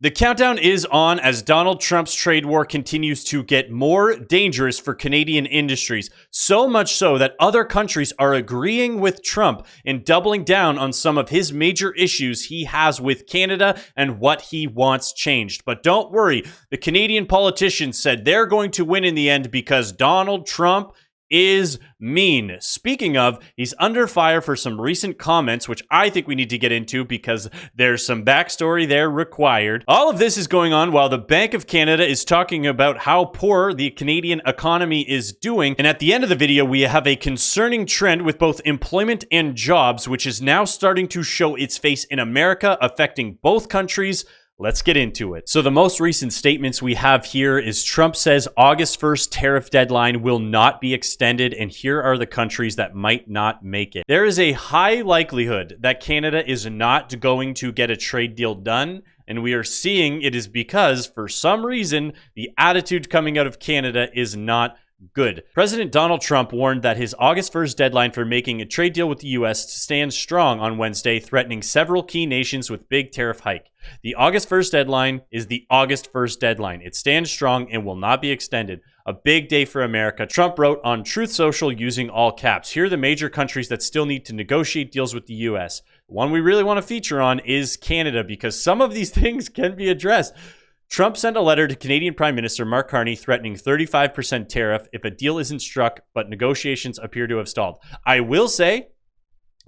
The countdown is on as Donald Trump's trade war continues to get more dangerous for Canadian industries, so much so that other countries are agreeing with Trump and doubling down on some of his major issues he has with Canada and what he wants changed. But don't worry, the Canadian politicians said they're going to win in the end because Donald Trump is mean. Speaking of, he's under fire for some recent comments, which I think we need to get into because there's some backstory there required. All of this is going on while the Bank of Canada is talking about how poor the Canadian economy is doing. And at the end of the video, we have a concerning trend with both employment and jobs, which is now starting to show its face in America, affecting both countries. Let's get into it. So the most recent statements we have here is Trump says August 1st tariff deadline will not be extended, and here are the countries that might not make it. There is a high likelihood that Canada is not going to get a trade deal done, and we are seeing it is because, for some reason, the attitude coming out of Canada is not good. President Donald Trump warned that his August 1st deadline for making a trade deal with the U.S. stands strong on Wednesday, threatening several key nations with big tariff hike. The August 1st deadline is the August 1st deadline. It stands strong and will not be extended. A big day for America, Trump wrote on Truth Social using all caps. Here are the major countries that still need to negotiate deals with the U.S. The one we really want to feature on is Canada because some of these things can be addressed. Trump sent a letter to Canadian Prime Minister Mark Carney threatening 35% tariff if a deal isn't struck, but negotiations appear to have stalled. I will say,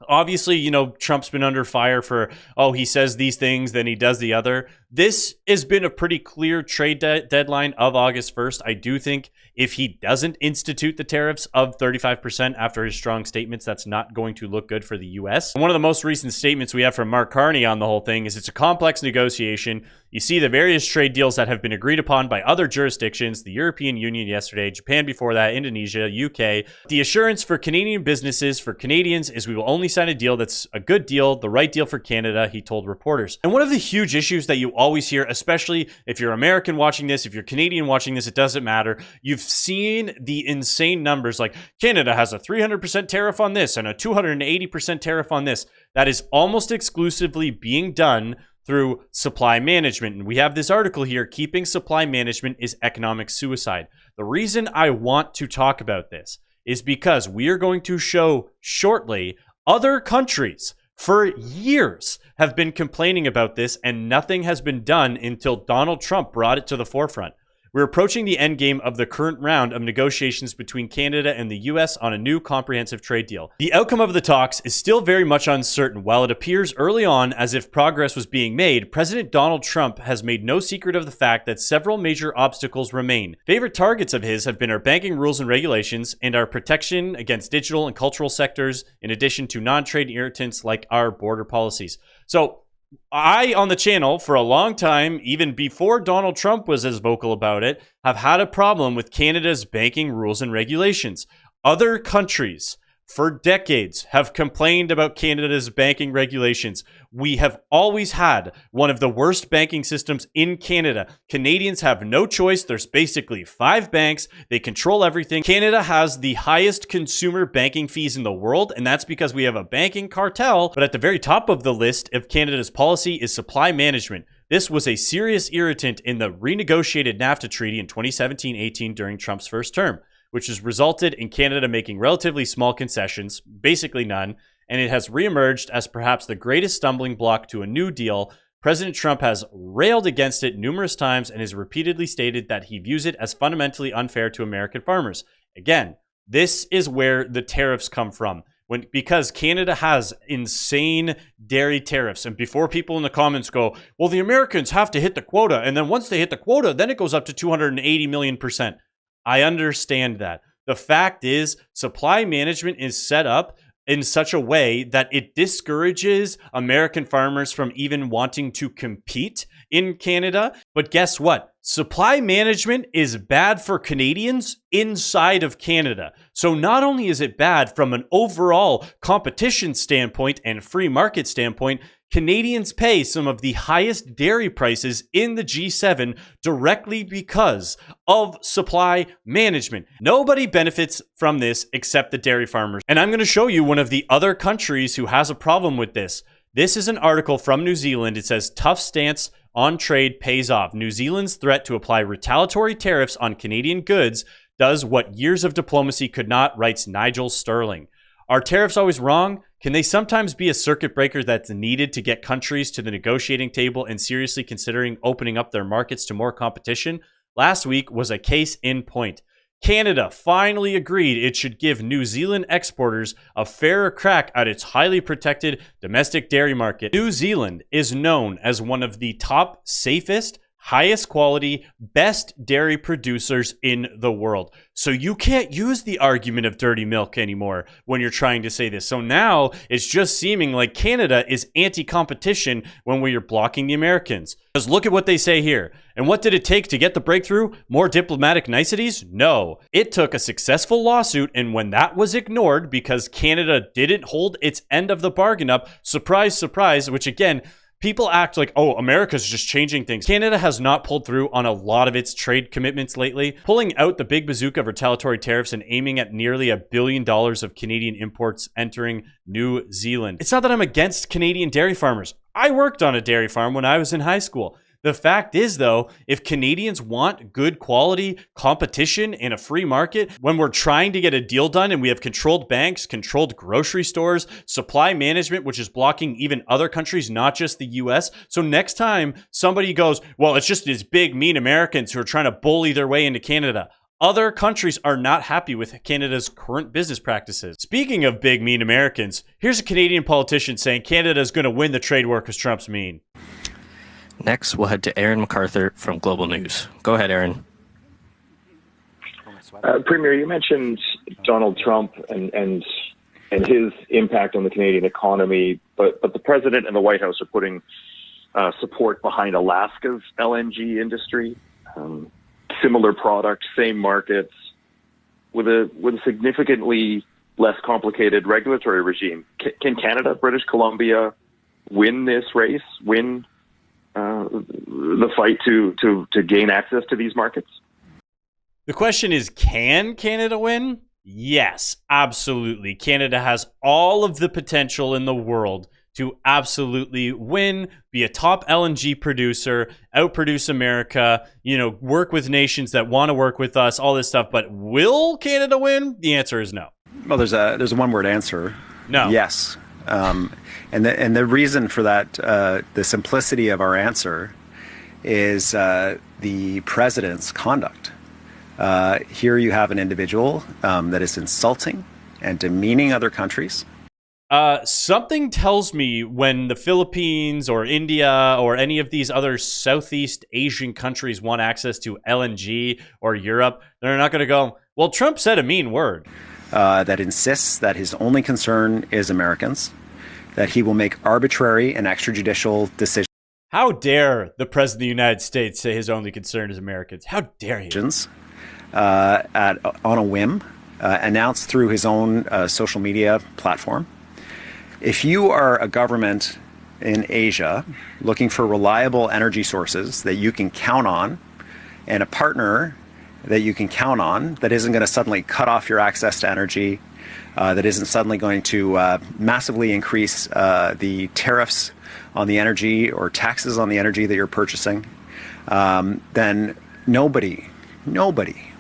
obviously, you know, Trump's been under fire for, oh, he says these things, then he does the other. This has been a pretty clear trade deadline of August 1st. I do think if he doesn't institute the tariffs of 35% after his strong statements, that's not going to look good for the U.S. And one of the most recent statements we have from Mark Carney on the whole thing is it's a complex negotiation. You see the various trade deals that have been agreed upon by other jurisdictions, the European Union yesterday, Japan before that, Indonesia, UK. The assurance for Canadian businesses, for Canadians, is we will only sign a deal that's a good deal, the right deal for Canada, he told reporters. And one of the huge issues that you always hear, especially if you're American watching this, if you're Canadian watching this, it doesn't matter. You've seen the insane numbers like Canada has a 300% tariff on this and a 280% tariff on this. That is almost exclusively being done through supply management. And we have this article here, keeping supply management is economic suicide. The reason I want to talk about this is because we are going to show shortly other countries for years have been complaining about this and nothing has been done until Donald Trump brought it to the forefront. We're approaching the end game of the current round of negotiations between Canada and the U.S. on a new comprehensive trade deal. The outcome of the talks is still very much uncertain. While it appears early on as if progress was being made, President Donald Trump has made no secret of the fact that several major obstacles remain. Favorite targets of his have been our banking rules and regulations and our protection against digital and cultural sectors, in addition to non-trade irritants like our border policies. So, I, on the channel, for a long time, even before Donald Trump was as vocal about it, have had a problem with Canada's banking rules and regulations. Other countries, for decades, have complained about Canada's banking regulations. We have always had one of the worst banking systems in Canada. Canadians have no choice. There's basically 5 banks. They control everything. Canada has the highest consumer banking fees in the world, and that's because we have a banking cartel. But at the very top of the list of Canada's policy is supply management. This was a serious irritant in the renegotiated NAFTA treaty in 2017-18 during Trump's first term, which has resulted in Canada making relatively small concessions, basically none, and it has reemerged as perhaps the greatest stumbling block to a new deal. President Trump has railed against it numerous times and has repeatedly stated that he views it as fundamentally unfair to American farmers. Again, this is where the tariffs come from. Because Canada has insane dairy tariffs. And before people in the comments go, well, the Americans have to hit the quota. And then once they hit the quota, then it goes up to 280 million%. I understand that. The fact is, supply management is set up in such a way that it discourages American farmers from even wanting to compete in Canada. But guess what? Supply management is bad for Canadians inside of Canada. So not only is it bad from an overall competition standpoint and free market standpoint, Canadians pay some of the highest dairy prices in the G7 directly because of supply management. Nobody benefits from this except the dairy farmers. And I'm going to show you one of the other countries who has a problem with this. This is an article from New Zealand. It says, tough stance on trade pays off. New Zealand's threat to apply retaliatory tariffs on Canadian goods does what years of diplomacy could not, writes Nigel Sterling. Are tariffs always wrong? Can they sometimes be a circuit breaker that's needed to get countries to the negotiating table and seriously considering opening up their markets to more competition? Last week was a case in point. Canada finally agreed it should give New Zealand exporters a fairer crack at its highly protected domestic dairy market. New Zealand is known as one of the top, safest, highest quality, best dairy producers in the world. So you can't use the argument of dirty milk anymore when you're trying to say this. So now it's just seeming like Canada is anti-competition when we are blocking the Americans. Because look at what they say here. And what did it take to get the breakthrough? More diplomatic niceties? No. It took a successful lawsuit, and when that was ignored because Canada didn't hold its end of the bargain up, surprise, surprise, which again, people act like, oh, America's just changing things. Canada has not pulled through on a lot of its trade commitments lately, pulling out the big bazooka of retaliatory tariffs and aiming at nearly $1 billion of Canadian imports entering New Zealand. It's not that I'm against Canadian dairy farmers. I worked on a dairy farm when I was in high school. The fact is, though, if Canadians want good quality competition in a free market, when we're trying to get a deal done and we have controlled banks, controlled grocery stores, supply management, which is blocking even other countries, not just the US. So next time somebody goes, well, it's just these big, mean Americans who are trying to bully their way into Canada. Other countries are not happy with Canada's current business practices. Speaking of big, mean Americans, here's a Canadian politician saying Canada is going to win the trade war because Trump's mean. Next, we'll head to Aaron MacArthur from Global News. Go ahead, Aaron. Premier, you mentioned Donald Trump and his impact on the Canadian economy, but the president and the White House are putting support behind Alaska's LNG industry. Similar products, same markets, with a significantly less complicated regulatory regime. Can Canada, British Columbia, win this race? Win the fight to gain access to these markets? The question is, can Canada win? Yes, absolutely. Canada has all of the potential in the world to absolutely win, be a top LNG producer, outproduce America, work with nations that want to work with us, all this stuff. But will Canada win? The answer is no. Well, there's a one-word answer. No. Yes. And the reason for that, the simplicity of our answer, is the president's conduct. Here you have an individual that is insulting and demeaning other countries. Something tells me when the Philippines or India or any of these other Southeast Asian countries want access to LNG or Europe, they're not going to go, well, Trump said a mean word. That insists that his only concern is Americans, that he will make arbitrary and extrajudicial decisions. How dare the President of the United States say his only concern is Americans? How dare he? On a whim, announced through his own social media platform. If you are a government in Asia looking for reliable energy sources that you can count on, and a partner that you can count on that isn't going to suddenly cut off your access to energy, that isn't suddenly going to massively increase the tariffs on the energy or taxes on the energy that you're purchasing, then nobody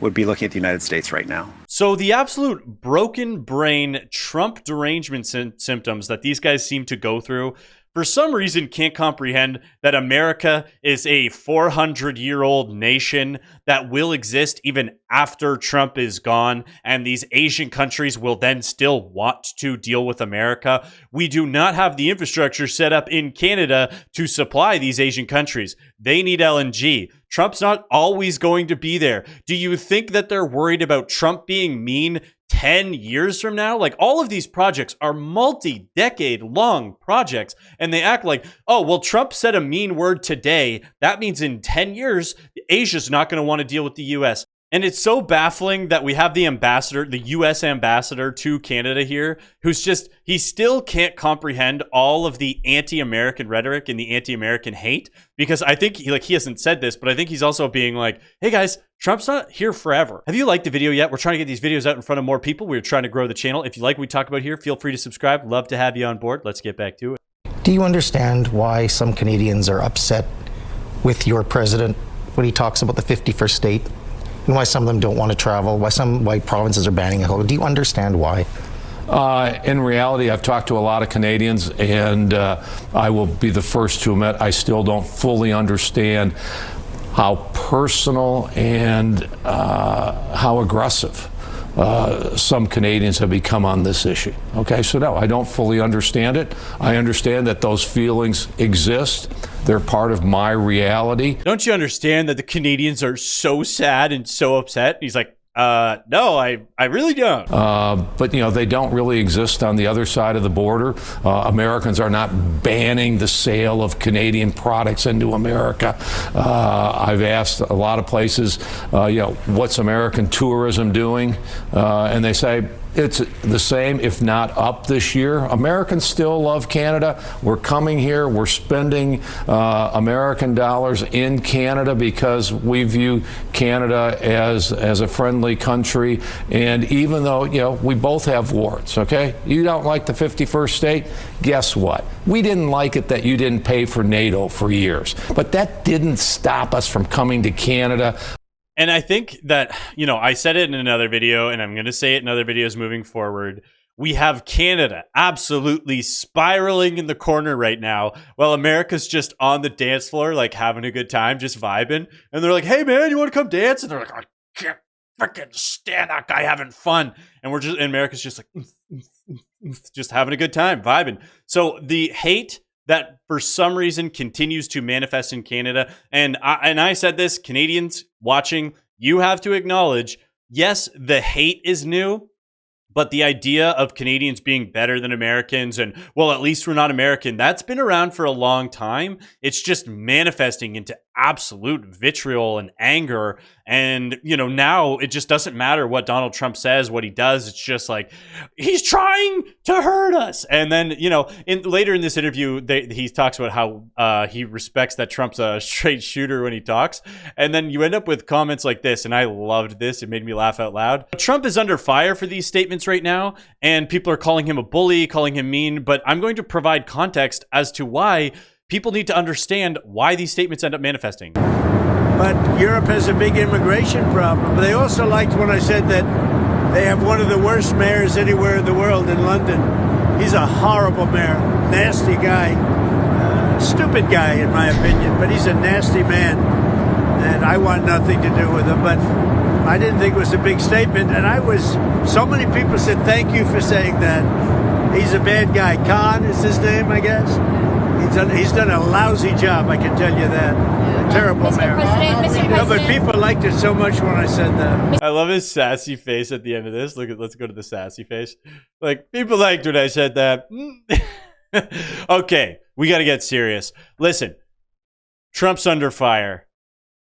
would be looking at the United States right now. So the absolute broken brain Trump derangement symptoms that these guys seem to go through, for some reason can't comprehend that America is a 400-year-old nation that will exist even after Trump is gone, and these Asian countries will then still want to deal with America. We do not have the infrastructure set up in Canada to supply these Asian countries. They need LNG. Trump's not always going to be there. Do you think that they're worried about Trump being mean 10 years from now? Like, all of these projects are multi-decade long projects, and they act like, oh, well, Trump said a mean word today. That means in 10 years, Asia's not going to want to deal with the US. And it's so baffling that we have the ambassador, the US ambassador to Canada here, who's just, he still can't comprehend all of the anti-American rhetoric and the anti-American hate. Because I think he hasn't said this, but I think he's also being like, hey guys, Trump's not here forever. Have you liked the video yet? We're trying to get these videos out in front of more people. We're trying to grow the channel. If you like what we talk about here, feel free to subscribe. Love to have you on board. Let's get back to it. Do you understand why some Canadians are upset with your president when he talks about the 51st state, and why some of them don't want to travel, why provinces are banning alcohol? Do you understand why? In reality, I've talked to a lot of Canadians, and I will be the first to admit I still don't fully understand how personal and how aggressive some Canadians have become on this issue. Okay, so no, I don't fully understand it. I understand that those feelings exist. They're part of my reality. Don't you understand that the Canadians are so sad and so upset? And he's like, no, I really don't. But, you know, they don't really exist on the other side of the border. Americans are not banning the sale of Canadian products into America. I've asked a lot of places, you know, what's American tourism doing? And they say, it's the same, if not up this year. Americans still love Canada. We're coming here. We're spending American dollars in Canada because we view Canada as a friendly country. And even though, you know, we both have warts, okay? You don't like the 51st state? Guess what? We didn't like it that you didn't pay for NATO for years. But that didn't stop us from coming to Canada. And I think that, you know, I said it in another video, and I'm going to say it in other videos moving forward. We have Canada absolutely spiraling in the corner right now, while America's just on the dance floor, like having a good time, just vibing. And they're like, hey, man, you want to come dance? And they're like, I can't freaking stand that guy having fun. And America's just like, just having a good time, vibing. So the hate that for some reason continues to manifest in Canada. And I said this, Canadians watching, you have to acknowledge, yes, the hate is new, but the idea of Canadians being better than Americans and, well, at least we're not American, that's been around for a long time. It's just manifesting into absolute vitriol and anger. And, you know, now it just doesn't matter what Donald Trump says, what he does. It's just like, he's trying to hurt us. And then, you know, later in this interview, he talks about how he respects that Trump's a straight shooter when he talks. And then you end up with comments like this. And I loved this. It made me laugh out loud. Trump is under fire for these statements right now. And people are calling him a bully, calling him mean. But I'm going to provide context as to why people need to understand why these statements end up manifesting. But Europe has a big immigration problem. But they also liked when I said that they have one of the worst mayors anywhere in the world in London. He's a horrible mayor, nasty guy, stupid guy in my opinion, but he's a nasty man. And I want nothing to do with him. But I didn't think it was a big statement. And so many people said, thank you for saying that. He's a bad guy. Khan is his name, I guess. He's done a lousy job, I can tell you that. A terrible mayor. Mr. President. No, but people liked it so much when I said that. I love his sassy face at the end of this. Let's go to the sassy face. Like, people liked when I said that. Okay, we got to get serious. Listen, Trump's under fire.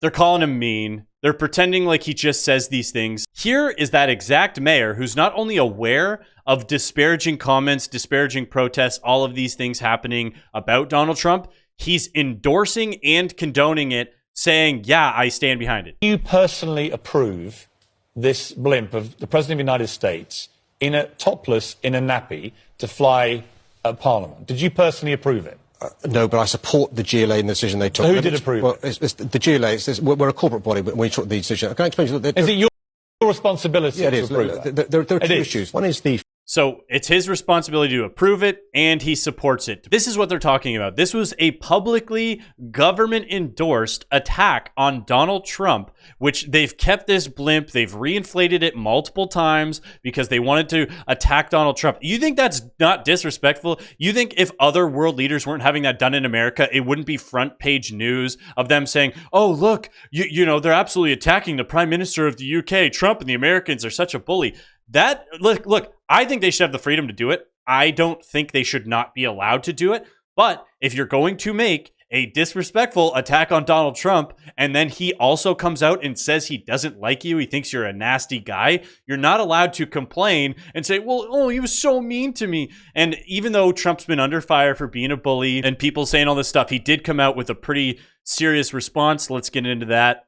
They're calling him mean. They're pretending like he just says these things. Here is that exact mayor who's not only aware of disparaging comments, disparaging protests, all of these things happening about Donald Trump, he's endorsing and condoning it, saying, yeah, I stand behind it. Do you personally approve this blimp of the President of the United States in a topless, in a nappy, to fly at Parliament? Did you personally approve it? No, but I support the GLA in the decision they took. So who did approve well, it? It's the GLA. We're a corporate body, but we took the decision. Can I explain to you? Is it your responsibility to approve that? There are two issues. One is the... So it's his responsibility to approve it, and he supports it. This is what they're talking about. This was a publicly government-endorsed attack on Donald Trump, which they've kept this blimp. They've reinflated it multiple times because they wanted to attack Donald Trump. You think that's not disrespectful? You think if other world leaders weren't having that done in America, it wouldn't be front page news of them saying, oh, look, you know, they're absolutely attacking the Prime Minister of the UK. Trump and the Americans are such a bully. Look, I think they should have the freedom to do it. I don't think they should not be allowed to do it. But if you're going to make a disrespectful attack on Donald Trump, and then he also comes out and says he doesn't like you, he thinks you're a nasty guy, you're not allowed to complain and say, well, oh, he was so mean to me. And even though Trump's been under fire for being a bully and people saying all this stuff, he did come out with a pretty serious response. Let's get into that.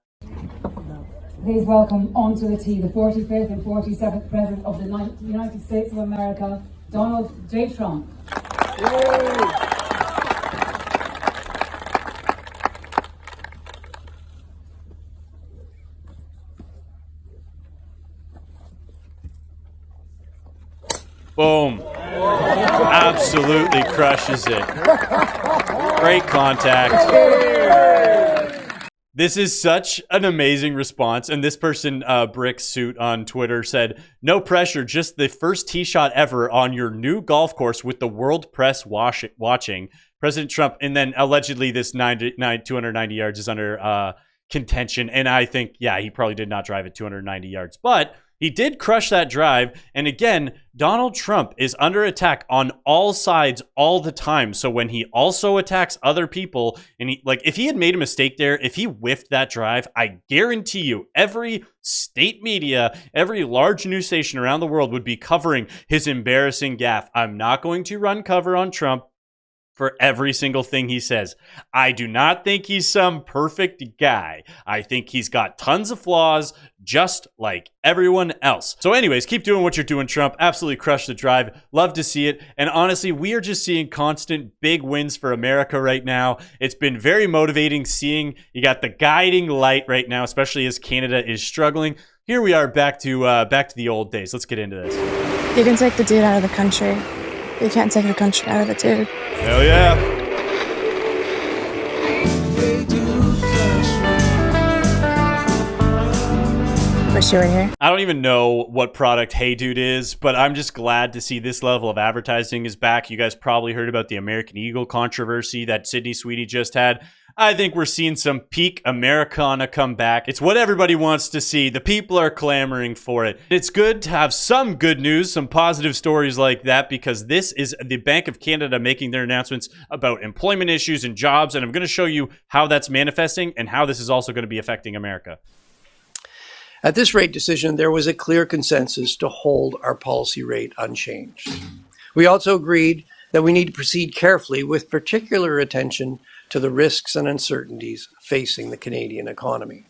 Please welcome onto the tee the 45th and 47th President of the United States of America, Donald J. Trump. Boom. Absolutely crushes it. Great contact. This is such an amazing response. And this person, Brick Suit on Twitter, said, "No pressure, just the first tee shot ever on your new golf course with the world press watching. President Trump," and then allegedly this 290 yards is under contention. And I think, yeah, he probably did not drive it 290 yards. But he did crush that drive. And again, Donald Trump is under attack on all sides all the time. So when he also attacks other people, and if he had made a mistake there, if he whiffed that drive, I guarantee you every state media, every large news station around the world would be covering his embarrassing gaffe. I'm not going to run cover on Trump for every single thing he says. I do not think he's some perfect guy. I think he's got tons of flaws, just like everyone else. So anyways, keep doing what you're doing, Trump. Absolutely crush the drive. Love to see it. And honestly, we are just seeing constant big wins for America right now. It's been very motivating seeing you got the guiding light right now, especially as Canada is struggling. Here we are back to the old days. Let's get into this. You can take the dude out of the country. You can't take the country out of the dude. Hell yeah. Wish you were here. I don't even know what product Hey Dude is, but I'm just glad to see this level of advertising is back. You guys probably heard about the American Eagle controversy that Sydney Sweetie just had. I think we're seeing some peak Americana come back. It's what everybody wants to see. The people are clamoring for it. It's good to have some good news, some positive stories like that, because this is the Bank of Canada making their announcements about employment issues and jobs, and I'm going to show you how that's manifesting and how this is also going to be affecting America. At this rate decision, there was a clear consensus to hold our policy rate unchanged. We also agreed that we need to proceed carefully with particular attention to the risks and uncertainties facing the Canadian economy.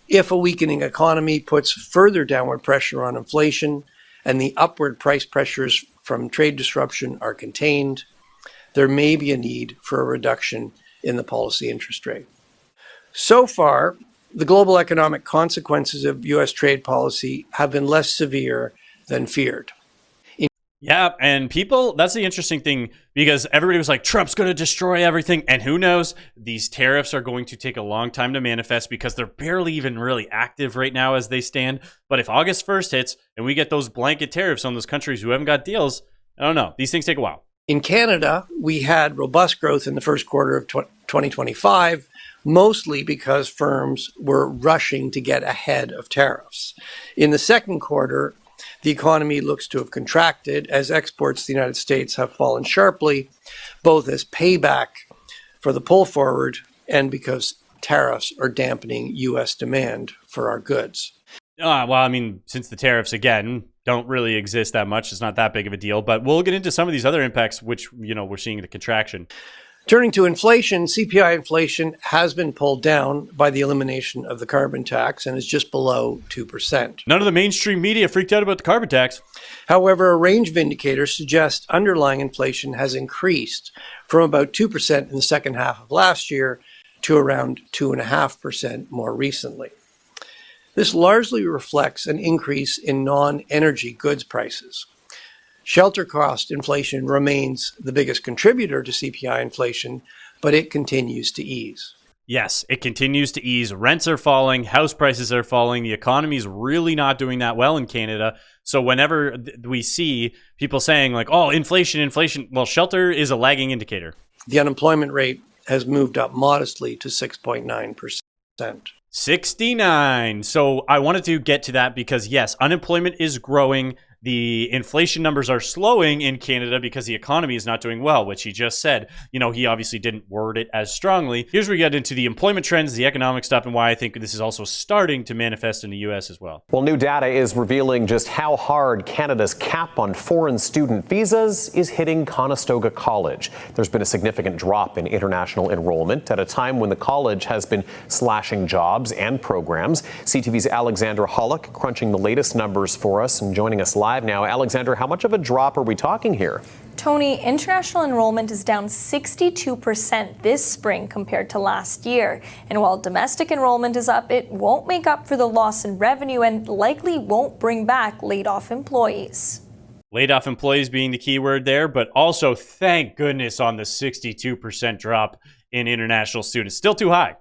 If a weakening economy puts further downward pressure on inflation and the upward price pressures from trade disruption are contained, there may be a need for a reduction in the policy interest rate. So far, the global economic consequences of U.S. trade policy have been less severe than feared. Yeah, and people, that's the interesting thing, because everybody was like, Trump's going to destroy everything. And who knows, these tariffs are going to take a long time to manifest because they're barely even really active right now as they stand. But if August 1st hits and we get those blanket tariffs on those countries who haven't got deals, I don't know. These things take a while. In Canada, we had robust growth in the first quarter of 2025, mostly because firms were rushing to get ahead of tariffs. In the second quarter, the economy looks to have contracted as exports to the United States have fallen sharply, both as payback for the pull forward and because tariffs are dampening U.S. demand for our goods. Well, I mean, since the tariffs, again, don't really exist that much, it's not that big of a deal. But we'll get into some of these other impacts, which, we're seeing the contraction. Turning to inflation, CPI inflation has been pulled down by the elimination of the carbon tax and is just below 2%. None of the mainstream media freaked out about the carbon tax. However, a range of indicators suggest underlying inflation has increased from about 2% in the second half of last year to around 2.5% more recently. This largely reflects an increase in non-energy goods prices. Shelter cost inflation remains the biggest contributor to CPI inflation, but it continues to ease. Yes, it continues to ease. Rents are falling. House prices are falling. The economy is really not doing that well in Canada. So whenever we see people saying like, oh, inflation, well, shelter is a lagging indicator. The unemployment rate has moved up modestly to 6.9%. 69. So I wanted to get to that because, yes, unemployment is growing. The inflation numbers are slowing in Canada because the economy is not doing well, which he just said. He obviously didn't word it as strongly. Here's where we get into the employment trends, the economic stuff, and why I think this is also starting to manifest in the U.S. as well. Well, new data is revealing just how hard Canada's cap on foreign student visas is hitting Conestoga College. There's been a significant drop in international enrollment at a time when the college has been slashing jobs and programs. CTV's Alexandra Hollick crunching the latest numbers for us and joining us live now. Alexandra, how much of a drop are we talking here? Tony, international enrollment is down 62% this spring compared to last year. And while domestic enrollment is up, it won't make up for the loss in revenue and likely won't bring back laid-off employees. Laid off employees being the key word there, but also thank goodness on the 62% drop in international students. Still too high.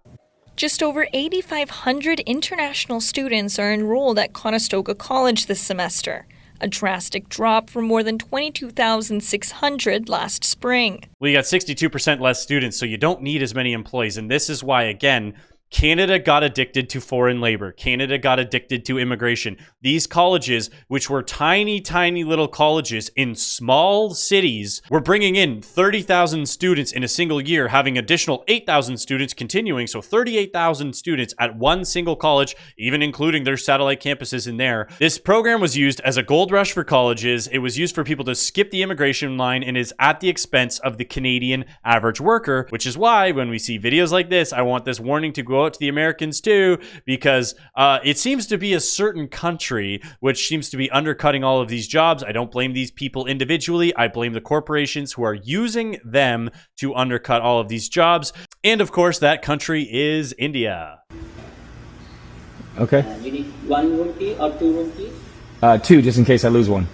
Just over 8,500 international students are enrolled at Conestoga College this semester, a drastic drop from more than 22,600 last spring. Well, you got 62% less students, so you don't need as many employees. And this is why, again, Canada got addicted to foreign labor. Canada got addicted to immigration. These colleges, which were tiny, tiny little colleges in small cities, were bringing in 30,000 students in a single year, having additional 8,000 students continuing. So 38,000 students at one single college, even including their satellite campuses in there. This program was used as a gold rush for colleges. It was used for people to skip the immigration line and is at the expense of the Canadian average worker, which is why when we see videos like this, I want this warning to go out to the Americans too, because it seems to be a certain country which seems to be undercutting all of these jobs. I don't blame these people individually. I blame the corporations who are using them to undercut all of these jobs. And of course, that country is India. Okay. You need 1 room key or 2 room keys? 2, just in case I lose one.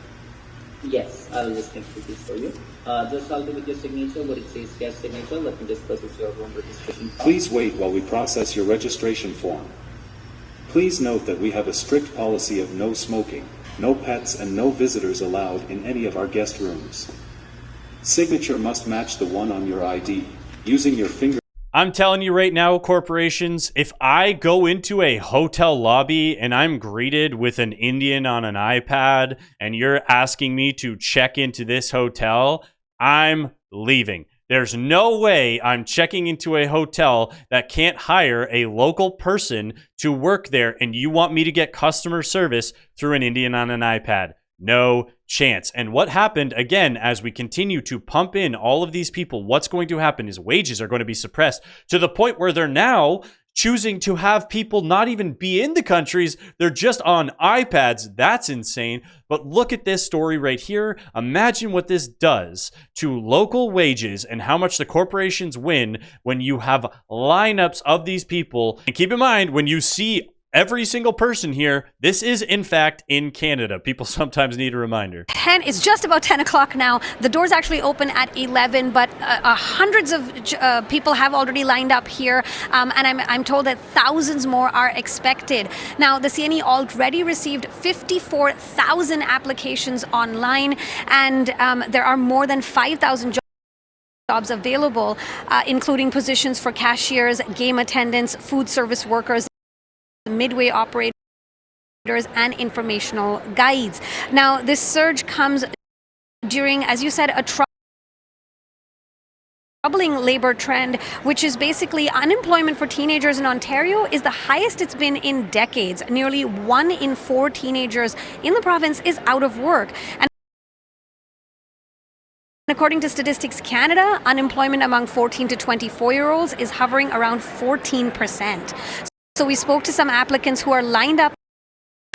Yes, I will just complete this for you. Just help me with your signature, what it says guest signature. Let me just process your room registration form. Please wait while we process your registration form. Please note that we have a strict policy of no smoking, no pets, and no visitors allowed in any of our guest rooms. Signature must match the one on your ID. Using your finger. I'm telling you right now, corporations, if I go into a hotel lobby and I'm greeted with an Indian on an iPad and you're asking me to check into this hotel, I'm leaving. There's no way I'm checking into a hotel that can't hire a local person to work there, and you want me to get customer service through an Indian on an iPad. No chance. And what happened, again, as we continue to pump in all of these people, what's going to happen is wages are going to be suppressed to the point where they're now choosing to have people not even be in the countries. They're just on iPads. That's insane. But look at this story right here. Imagine what this does to local wages and how much the corporations win when you have lineups of these people. And keep in mind, when you see every single person here, this is in fact in Canada. People sometimes need a reminder. It's just about 10 o'clock now. The doors actually open at 11, but hundreds of people have already lined up here, and I'm told that thousands more are expected. Now, the CNE already received 54,000 applications online, and there are more than 5,000 jobs available, including positions for cashiers, game attendants, food service workers, midway operators, and informational guides. Now, this surge comes during, as you said, a troubling labor trend, which is basically unemployment for teenagers in Ontario is the highest it's been in decades. Nearly 1 in 4 teenagers in the province is out of work. And according to Statistics Canada, unemployment among 14 to 24-year-olds is hovering around 14%. So we spoke to some applicants who are lined up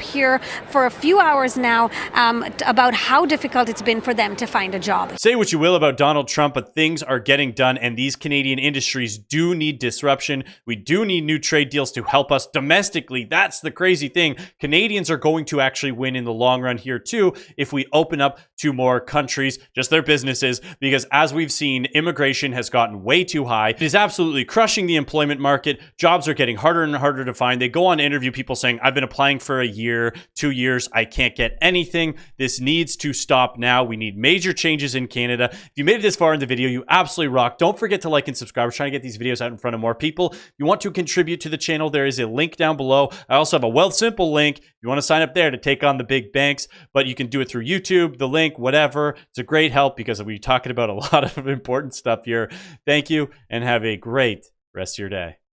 here for a few hours now about how difficult it's been for them to find a job. Say what you will about Donald Trump, but things are getting done, and these Canadian industries do need disruption. We do need new trade deals to help us domestically. That's the crazy thing. Canadians are going to actually win in the long run here too if we open up to more countries, just their businesses, because as we've seen, immigration has gotten way too high. It is absolutely crushing the employment market. Jobs are getting harder and harder to find. They go on to interview people saying, I've been applying for a year, 2 years, I can't get anything. This needs to stop now. We need major changes in Canada. If you made it this far in the video, you absolutely rock. Don't forget to like and subscribe. We're trying to get these videos out in front of more people. If you want to contribute to the channel, there is a link down below. I also have a Wealthsimple link. If you want to sign up there to take on the big banks, but you can do it through YouTube, the link, whatever. It's a great help because we're talking about a lot of important stuff here. Thank you and have a great rest of your day.